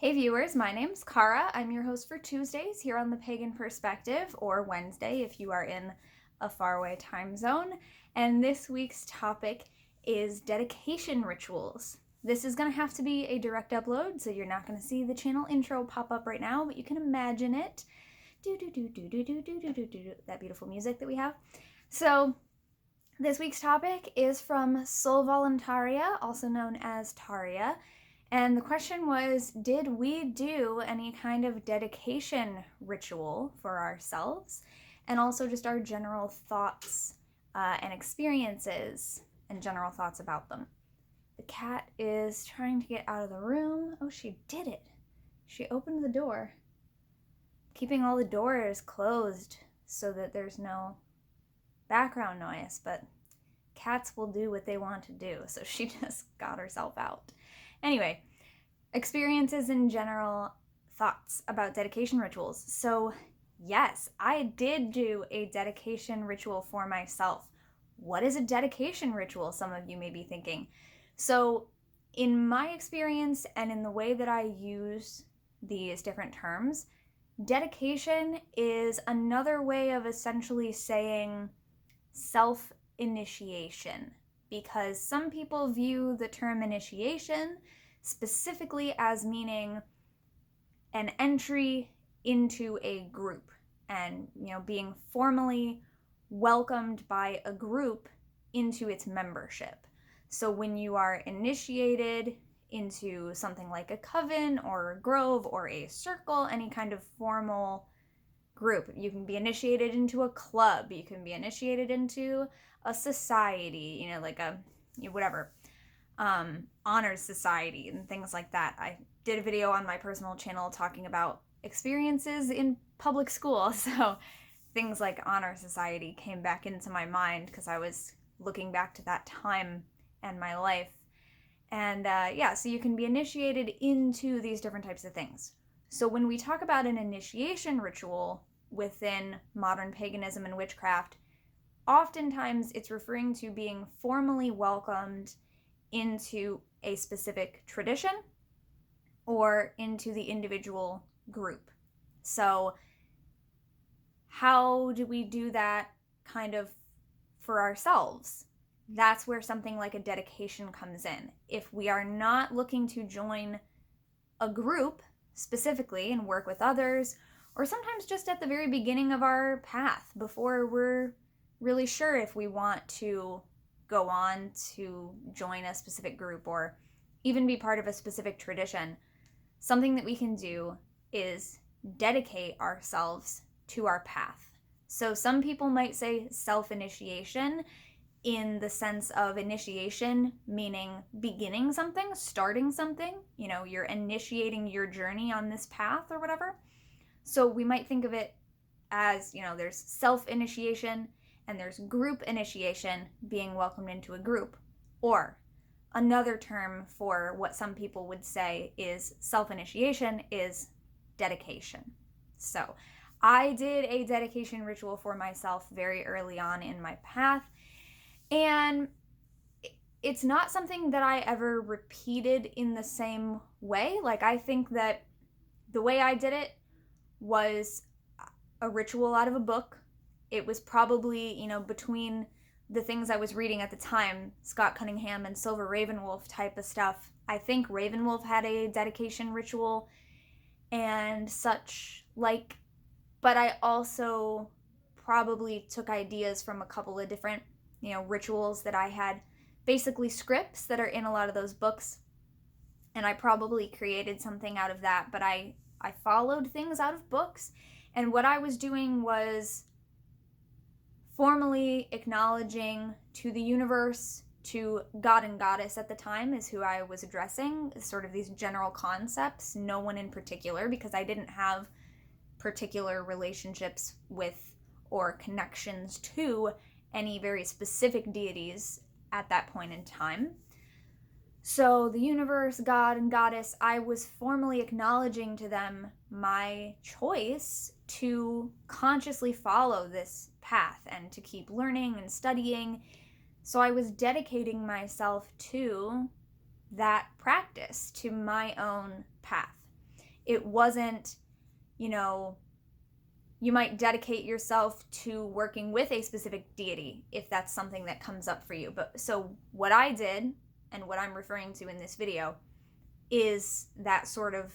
Hey viewers, my name's Cara. I'm your host for Tuesdays here on the Pagan Perspective, or Wednesday if you are in a faraway time zone. And this week's topic is dedication rituals. This is going to have to be a direct upload, so you're not going to see the channel intro pop up right now, but you can imagine it. That beautiful music that we have. So this week's topic is from Soulvaluntaria, also known as Taria. And the question was, did we do any kind of dedication ritual for ourselves? And also just our general thoughts and experiences and general thoughts about them. The cat is trying to get out of the room. Oh, she did it. She opened the door, keeping all the doors closed so that there's no background noise, but cats will do what they want to do, so she just got herself out. Anyway, experiences in general, thoughts about dedication rituals. So yes, I did do a dedication ritual for myself. What is a dedication ritual? Some of you may be thinking. So in my experience and in the way that I use these different terms, dedication is another way of essentially saying self-initiation, because some people view the term initiation specifically as meaning an entry into a group and, being formally welcomed by a group into its membership. So when you are initiated into something like a coven or a grove or a circle, any kind of formal group, you can be initiated into a club, you can be initiated into a society, like a whatever, honors society and things like that. I did a video on my personal channel talking about experiences in public school, so things like honor society came back into my mind because I was looking back to that time and my life. And so you can be initiated into these different types of things. So when we talk about an initiation ritual within modern paganism and witchcraft, oftentimes it's referring to being formally welcomed into a specific tradition or into the individual group. So how do we do that kind of for ourselves? That's where something like a dedication comes in. If we are not looking to join a group specifically and work with others, or sometimes just at the very beginning of our path before we're really sure if we want to go on to join a specific group or even be part of a specific tradition, something that we can do is dedicate ourselves to our path. So some people might say self-initiation in the sense of initiation meaning beginning something, starting something, you're initiating your journey on this path or whatever. So we might think of it as, there's self-initiation and there's group initiation, being welcomed into a group. Or another term for what some people would say is self-initiation is dedication. So I did a dedication ritual for myself very early on in my path, and it's not something that I ever repeated in the same way. Like, I think that the way I did it was a ritual out of a book. It was probably, between the things I was reading at the time, Scott Cunningham and Silver Ravenwolf type of stuff. I think Ravenwolf had a dedication ritual and such like, but I also probably took ideas from a couple of different, rituals that I had, basically scripts that are in a lot of those books. And I probably created something out of that, but I followed things out of books. And what I was doing was formally acknowledging to the universe, to God and Goddess at the time is who I was addressing, sort of these general concepts, no one in particular, because I didn't have particular relationships with or connections to any very specific deities at that point in time. So the universe, God and Goddess, I was formally acknowledging to them my choice to consciously follow this path and to keep learning and studying. So I was dedicating myself to that practice, to my own path. It wasn't, you know, you might dedicate yourself to working with a specific deity if that's something that comes up for you. But so what I did, and what I'm referring to in this video, is that sort of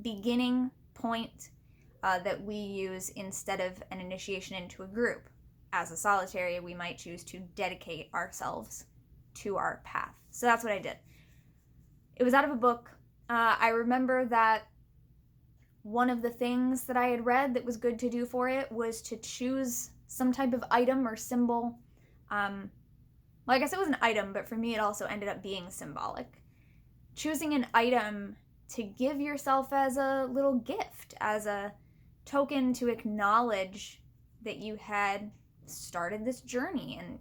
beginning point that we use instead of an initiation into a group. As a solitary, we might choose to dedicate ourselves to our path. So that's what I did. It was out of a book. I remember that one of the things that I had read that was good to do for it was to choose some type of item or symbol. Well, I guess it was an item, but for me it also ended up being symbolic. Choosing an item to give yourself as a little gift, as a token to acknowledge that you had started this journey and,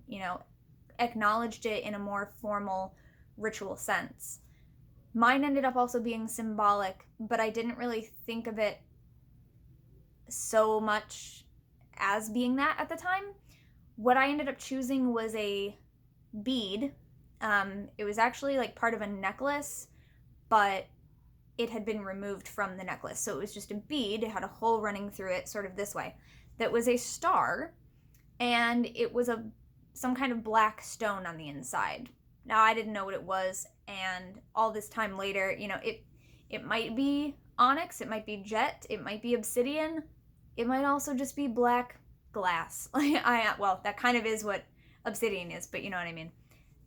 acknowledged it in a more formal ritual sense. Mine ended up also being symbolic, but I didn't really think of it so much as being that at the time. What I ended up choosing was a bead. It was actually like part of a necklace, but it had been removed from the necklace. So it was just a bead. It had a hole running through it, sort of this way. That was a star, and it was some kind of black stone on the inside. Now, I didn't know what it was, and all this time later, it might be onyx, it might be jet, it might be obsidian, it might also just be black glass. Well, that kind of is what obsidian is, but you know what I mean.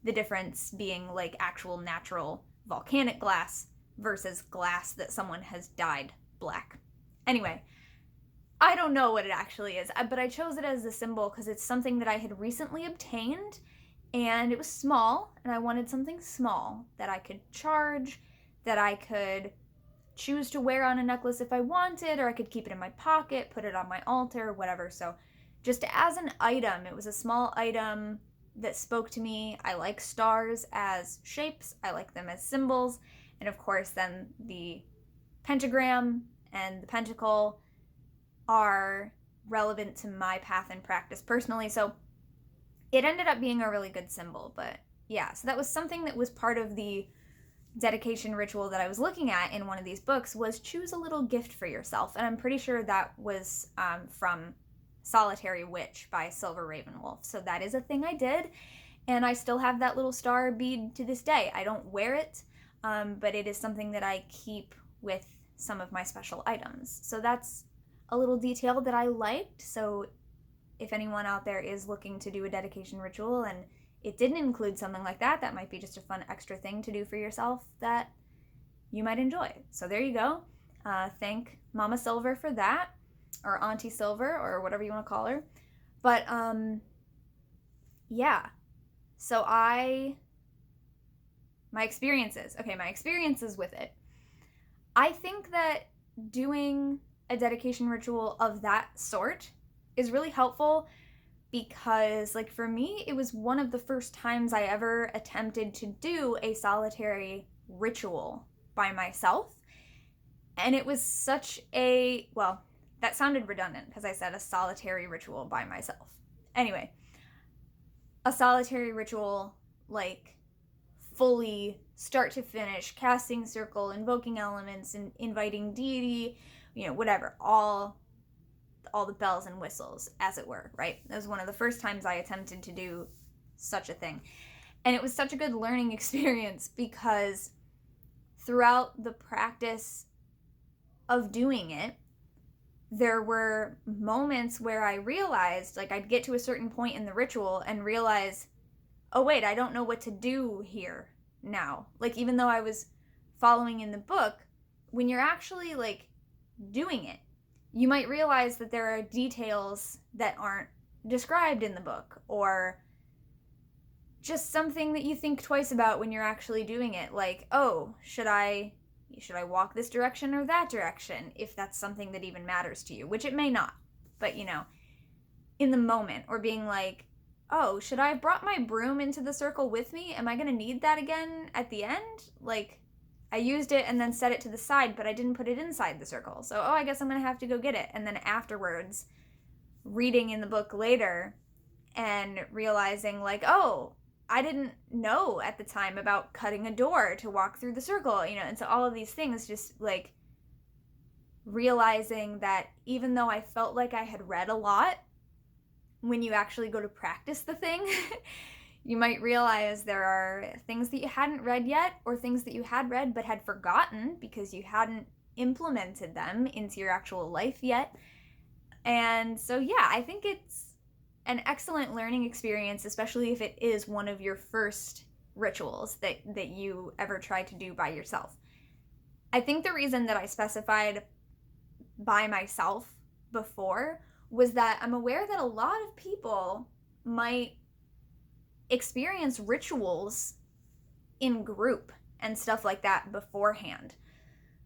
The difference being like actual natural volcanic glass versus glass that someone has dyed black. Anyway, I don't know what it actually is, but I chose it as a symbol because it's something that I had recently obtained, and it was small, and I wanted something small that I could charge, that I could choose to wear on a necklace if I wanted, or I could keep it in my pocket, put it on my altar, whatever. So just as an item, it was a small item that spoke to me. I like stars as shapes, I like them as symbols, and of course then the pentagram and the pentacle are relevant to my path and practice personally, so it ended up being a really good symbol. But yeah, so that was something that was part of the dedication ritual that I was looking at in one of these books, was choose a little gift for yourself. And I'm pretty sure that was from Solitary Witch by Silver Ravenwolf. So that is a thing I did, and I still have that little star bead to this day. I don't wear it, but it is something that I keep with some of my special items. So that's a little detail that I liked. So if anyone out there is looking to do a dedication ritual and it didn't include something like that, that might be just a fun extra thing to do for yourself that you might enjoy. So there you go. Thank Mama Silver for that, or Auntie Silver, or whatever you want to call her. But yeah. So my experiences with it. I think that doing a dedication ritual of that sort is really helpful because, like, for me, it was one of the first times I ever attempted to do a solitary ritual by myself. And it was such a, well, that sounded redundant because I said a solitary ritual by myself. Anyway, a solitary ritual, like, fully start to finish, casting circle, invoking elements, and inviting deity, whatever, all the bells and whistles, as it were, right? That was one of the first times I attempted to do such a thing. And it was such a good learning experience because throughout the practice of doing it, there were moments where I realized, like, I'd get to a certain point in the ritual and realize, oh wait, I don't know what to do here now. Like, even though I was following in the book, when you're actually, like, doing it, you might realize that there are details that aren't described in the book, or just something that you think twice about when you're actually doing it. Like, oh, should I walk this direction or that direction, if that's something that even matters to you, which it may not, but in the moment, or being like, oh, should I have brought my broom into the circle with me? Am I going to need that again at the end? Like, I used it and then set it to the side, but I didn't put it inside the circle. So, I guess I'm going to have to go get it. And then afterwards, reading in the book later and realizing, like, oh, I didn't know at the time about cutting a door to walk through the circle, and so all of these things just, like, realizing that even though I felt like I had read a lot, when you actually go to practice the thing, you might realize there are things that you hadn't read yet, or things that you had read but had forgotten because you hadn't implemented them into your actual life yet. And so, yeah, I think it's an excellent learning experience, especially if it is one of your first rituals that you ever try to do by yourself. I think the reason that I specified by myself before was that I'm aware that a lot of people might experience rituals in group and stuff like that beforehand.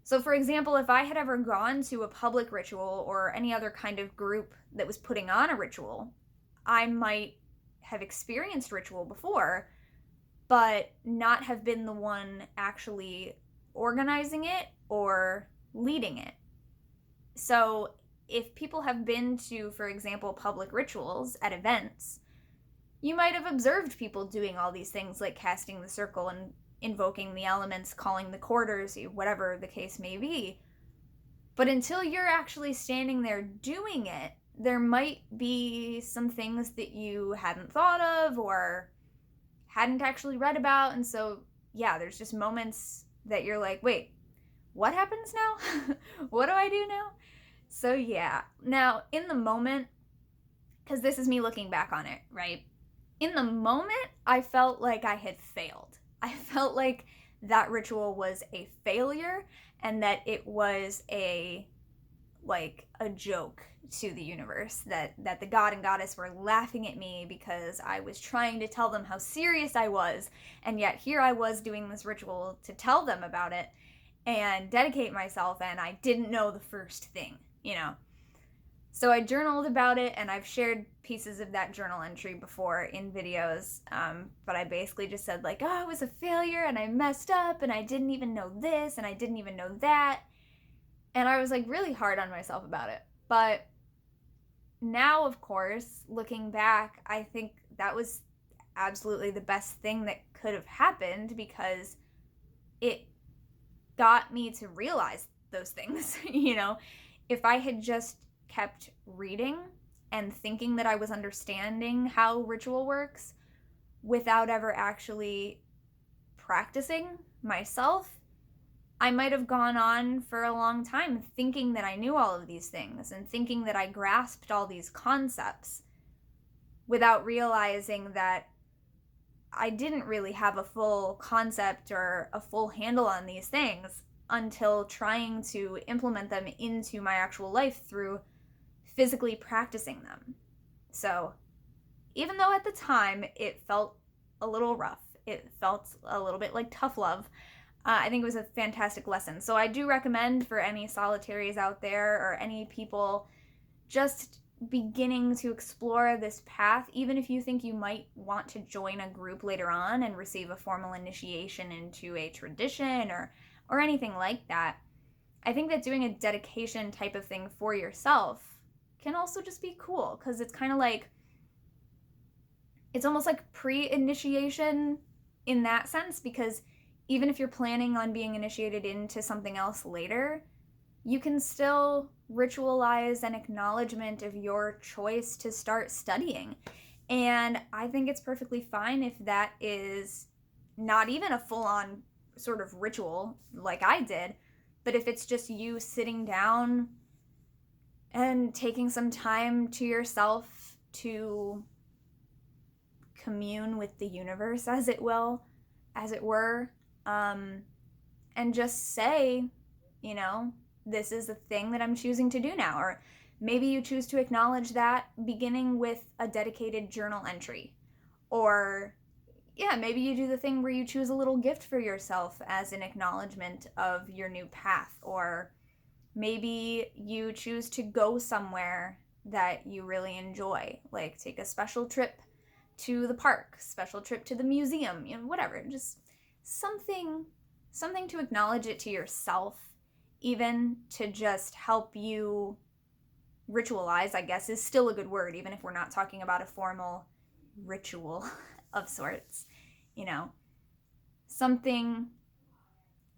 So, for example, if I had ever gone to a public ritual or any other kind of group that was putting on a ritual, I might have experienced ritual before, but not have been the one actually organizing it or leading it. So, if people have been to, for example, public rituals at events, you might have observed people doing all these things like casting the circle and invoking the elements, calling the quarters, whatever the case may be. But until you're actually standing there doing it, there might be some things that you hadn't thought of or hadn't actually read about. And so, yeah, there's just moments that you're like, wait, what happens now? What do I do now? So, yeah. Now, in the moment, because this is me looking back on it, right? In the moment, I felt like I had failed. I felt like that ritual was a failure and that it was a joke to the universe, that the god and goddess were laughing at me because I was trying to tell them how serious I was, and yet here I was doing this ritual to tell them about it and dedicate myself, and I didn't know the first thing, you know. So I journaled about it, and I've shared pieces of that journal entry before in videos, but I basically just said like, oh, it was a failure, and I messed up, and I didn't even know this, and I didn't even know that, and I was like really hard on myself about it. But now, of course, looking back, I think that was absolutely the best thing that could have happened, because it got me to realize those things. You know, if I had just kept reading and thinking that I was understanding how ritual works without ever actually practicing myself, I might have gone on for a long time thinking that I knew all of these things and thinking that I grasped all these concepts without realizing that I didn't really have a full concept or a full handle on these things until trying to implement them into my actual life through physically practicing them. So, even though at the time it felt a little rough, it felt a little bit like tough love, I think it was a fantastic lesson. So I do recommend for any solitaries out there or any people just beginning to explore this path, even if you think you might want to join a group later on and receive a formal initiation into a tradition or anything like that. I think that doing a dedication type of thing for yourself can also just be cool, because it's kind of like, it's almost like pre-initiation in that sense, because even if you're planning on being initiated into something else later, you can still ritualize an acknowledgement of your choice to start studying. And I think it's perfectly fine if that is not even a full-on sort of ritual like I did, but if it's just you sitting down and taking some time to yourself to commune with the universe, as it were, and just say, you know, this is the thing that I'm choosing to do now. Or maybe you choose to acknowledge that beginning with a dedicated journal entry. Or, yeah, maybe you do the thing where you choose a little gift for yourself as an acknowledgement of your new path. Or maybe you choose to go somewhere that you really enjoy, like take a special trip to the park, special trip to the museum, you know, whatever. Just something to acknowledge it to yourself, even to just help you ritualize, I guess, is still a good word, even if we're not talking about a formal ritual of sorts, you know. Something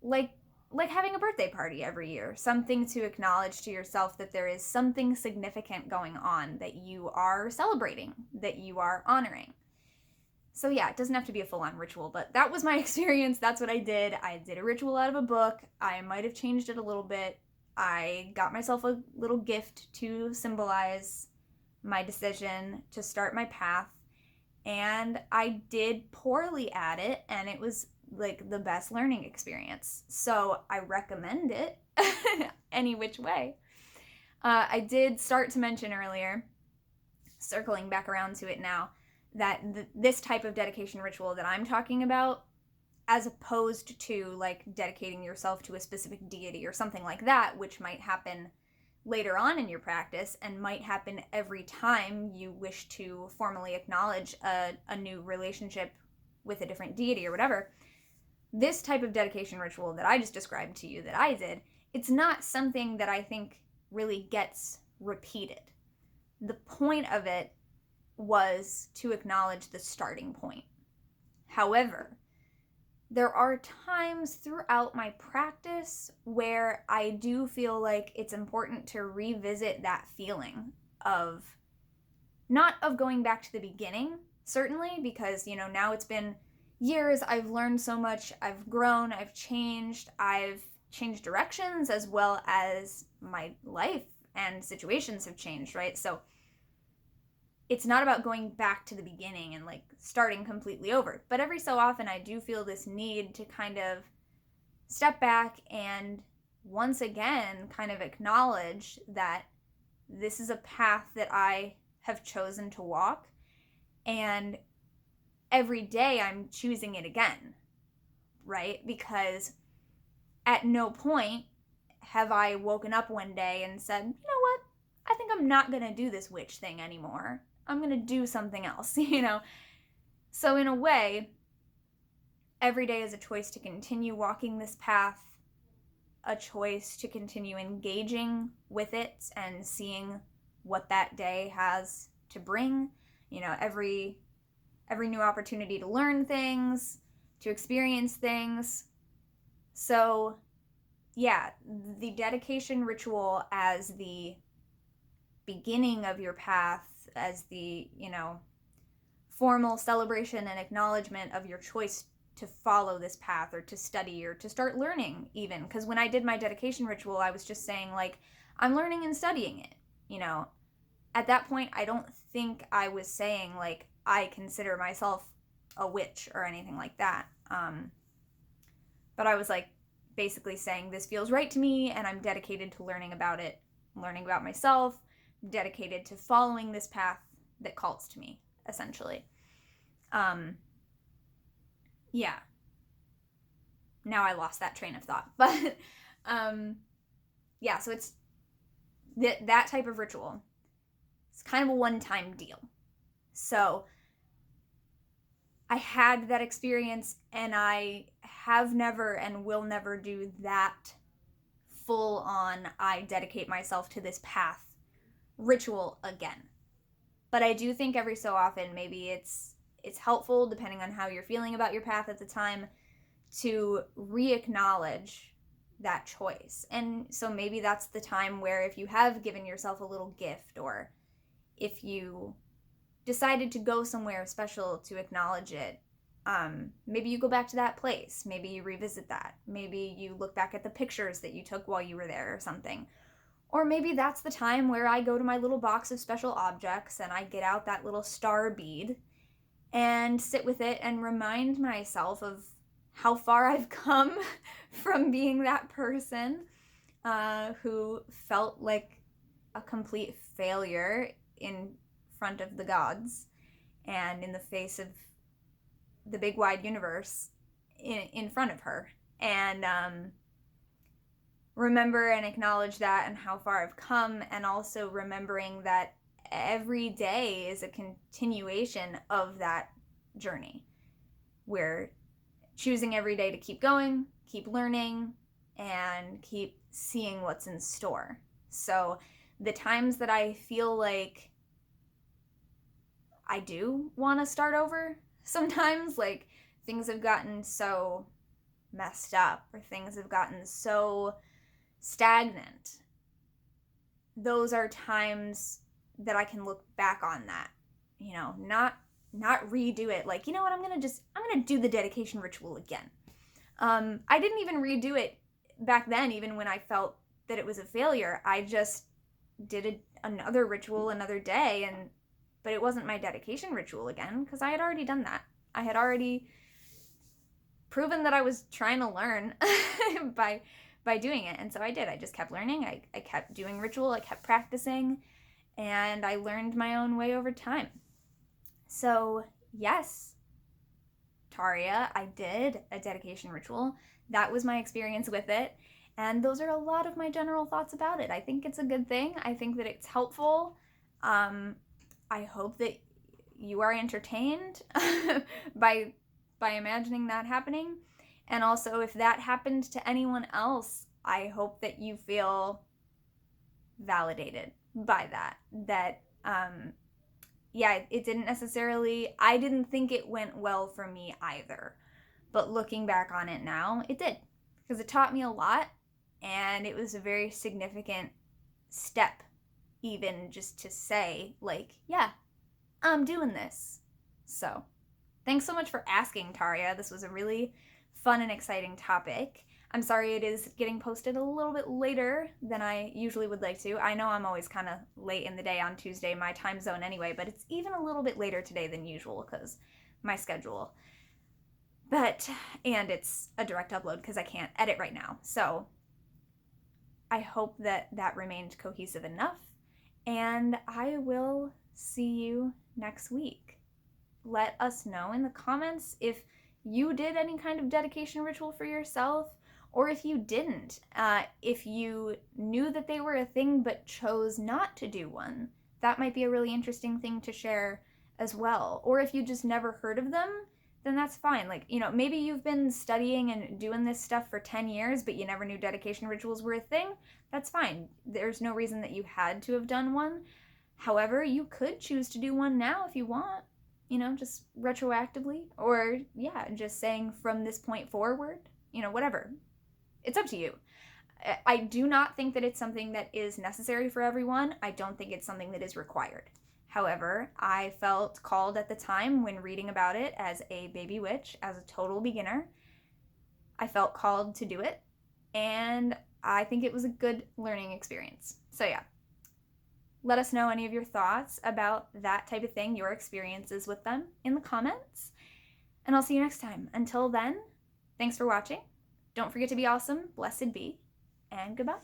like like having a birthday party every year, something to acknowledge to yourself that there is something significant going on that you are celebrating, that you are honoring. So yeah, it doesn't have to be a full-on ritual, but that was my experience. That's what I did. I did a ritual out of a book. I might have changed it a little bit. I got myself a little gift to symbolize my decision to start my path, and I did poorly at it, and it was like the best learning experience. So I recommend it any which way. I did start to mention earlier, circling back around to it now, that this type of dedication ritual that I'm talking about, as opposed to like dedicating yourself to a specific deity or something like that, which might happen later on in your practice and might happen every time you wish to formally acknowledge a new relationship with a different deity or whatever. This type of dedication ritual that I just described to you that I did, it's not something that I think really gets repeated. The point of it was to acknowledge the starting point. However, there are times throughout my practice where I do feel like it's important to revisit that feeling of, not of going back to the beginning, certainly, because, you know, now it's been years, I've learned so much, I've grown, I've changed directions, as well as my life and situations have changed, right? So it's not about going back to the beginning and like starting completely over. But every so often I do feel this need to kind of step back and once again kind of acknowledge that this is a path that I have chosen to walk, and every day I'm choosing it again, right? Because at no point have I woken up one day and said, you know what, I think I'm not going to do this witch thing anymore. I'm going to do something else, you know? So in a way, every day is a choice to continue walking this path, a choice to continue engaging with it and seeing what that day has to bring. You know, every new opportunity to learn things, to experience things. So yeah, the dedication ritual as the beginning of your path, as the, you know, formal celebration and acknowledgement of your choice to follow this path or to study or to start learning even. Because when I did my dedication ritual, I was just saying like, I'm learning and studying it, you know. At that point, I don't think I was saying like, I consider myself a witch or anything like that. But I was like basically saying this feels right to me and I'm dedicated to learning about it, learning about myself, dedicated to following this path that calls to me, essentially. Yeah. Now I lost that train of thought. But yeah, so it's that type of ritual. It's kind of a one-time deal. So I had that experience and I have never and will never do that full on, I dedicate myself to this path ritual again. But I do think every so often maybe it's helpful, depending on how you're feeling about your path at the time, to re-acknowledge that choice. And so maybe that's the time where if you have given yourself a little gift, or if you decided to go somewhere special to acknowledge it, maybe you go back to that place, maybe you revisit that, maybe you look back at the pictures that you took while you were there or something. Or maybe that's the time where I go to my little box of special objects and I get out that little star bead and sit with it and remind myself of how far I've come from being that person who felt like a complete failure in front of the gods and in the face of the big wide universe in front of her. And remember and acknowledge that and how far I've come, and also remembering that every day is a continuation of that journey. We're choosing every day to keep going, keep learning, and keep seeing what's in store. So the times that I feel like I do want to start over, sometimes like things have gotten so messed up or things have gotten so stagnant, those are times that I can look back on that, not redo it. Like, you know what, I'm gonna do the dedication ritual again. I didn't even redo it back then, even when I felt that it was a failure. I just did another ritual another day, but it wasn't my dedication ritual again, because I had already done that. I had already proven that I was trying to learn by doing it. And so I did. I just kept learning. I kept doing ritual. I kept practicing. And I learned my own way over time. So yes, Taria, I did a dedication ritual. That was my experience with it. And those are a lot of my general thoughts about it. I think it's a good thing. I think that it's helpful. I hope that you are entertained by imagining that happening. And also, if that happened to anyone else, I hope that you feel validated by that. That, yeah, it didn't necessarily, I didn't think it went well for me either. But looking back on it now, it did. Because it taught me a lot, and it was a very significant step, even just to say, like, yeah, I'm doing this. So, thanks so much for asking, Taria. This was a really fun and exciting topic. I'm sorry it is getting posted a little bit later than I usually would like to. I know I'm always kind of late in the day on Tuesday, my time zone anyway, but it's even a little bit later today than usual because my schedule. And it's a direct upload because I can't edit right now. So I hope that remained cohesive enough, and I will see you next week. Let us know in the comments if you did any kind of dedication ritual for yourself, or if you didn't. If you knew that they were a thing but chose not to do one, that might be a really interesting thing to share as well. Or if you just never heard of them, then that's fine. Like, maybe you've been studying and doing this stuff for 10 years, but you never knew dedication rituals were a thing. That's fine. There's no reason that you had to have done one. However, you could choose to do one now if you want, just retroactively, or just saying from this point forward, whatever. It's up to you. I do not think that it's something that is necessary for everyone. I don't think it's something that is required. However, I felt called at the time when reading about it as a baby witch, as a total beginner. I felt called to do it, and I think it was a good learning experience. So yeah, let us know any of your thoughts about that type of thing, your experiences with them in the comments, and I'll see you next time. Until then, thanks for watching. Don't forget to be awesome, blessed be, and goodbye.